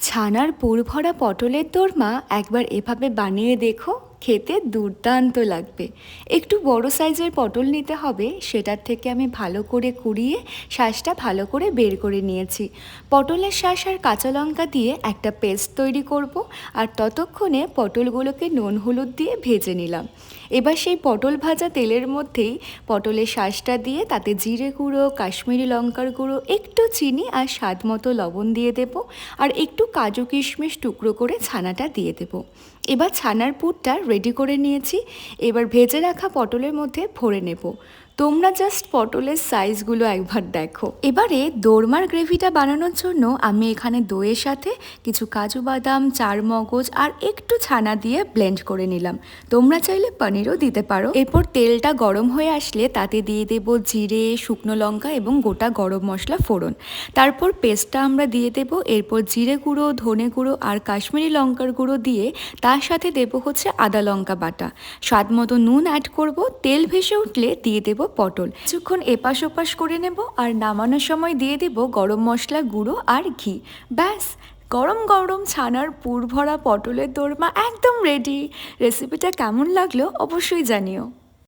ছানার পুর ভরা পটলের দোরমা একবার এভাবে বানিয়ে দেখো, খেতে দুর্দান্ত লাগবে। একটু বড় সাইজের পটল নিতে হবে, সেটার থেকে আমি ভালো করে কুড়িয়ে শাঁসটা ভালো করে বের করে নিয়েছি। পটলের শাঁস আর কাঁচা লঙ্কা দিয়ে একটা পেস্ট তৈরি করব, আর ততক্ষণে পটলগুলোকে নুন হলুদ দিয়ে ভেজে নিলাম। এবার সেই পটল ভাজা তেলের মধ্যেই পটলের শাঁসটা দিয়ে তাতে জিরে গুঁড়ো, কাশ্মীরি লঙ্কার গুঁড়ো, একটু চিনি আর স্বাদ মতো লবণ দিয়ে দেব, আর একটু কাজু কিশমিশ টুকরো করে ছানাটা দিয়ে দেব। এবার ছানার পুরটা রেডি করে নিয়েছি, এবার ভেজে রাখা পটলের মধ্যে ভরে নেব। তোমরা জাস্ট পটলের সাইজগুলো একবার দেখো। এবারে দোরমার গ্রেভিটা বানানোর জন্য আমি এখানে দইয়ের সাথে কিছু কাজু বাদাম, চারমগজ আর একটু ছানা দিয়ে ব্লেন্ড করে নিলাম। তোমরা চাইলে পনিরও দিতে পারো। এরপর তেলটা গরম হয়ে আসলে তাতে দিয়ে দেব জিরে, শুকনো লঙ্কা এবং গোটা গরম মশলা ফোড়ন। তারপর পেস্টটা আমরা দিয়ে দেব। এরপর জিরে গুঁড়ো, ধনে গুঁড়ো আর কাশ্মীরি লঙ্কার গুঁড়ো দিয়ে তার সাথে দেব হচ্ছে আদা লঙ্কা বাটা। স্বাদ মতো নুন অ্যাড করব। তেল ভেসে উঠলে দিয়ে দেব পটল। কিছুক্ষণ এপাশ ওপাশ করে নেব, আর নামানোর সময় দিয়ে দেব গরম মশলা গুঁড়ো আর ঘি। ব্যাস, গরম গরম ছানার পুর ভরা পটলের দোরমা একদম রেডি। রেসিপিটা কেমন লাগলো অবশ্যই জানিও।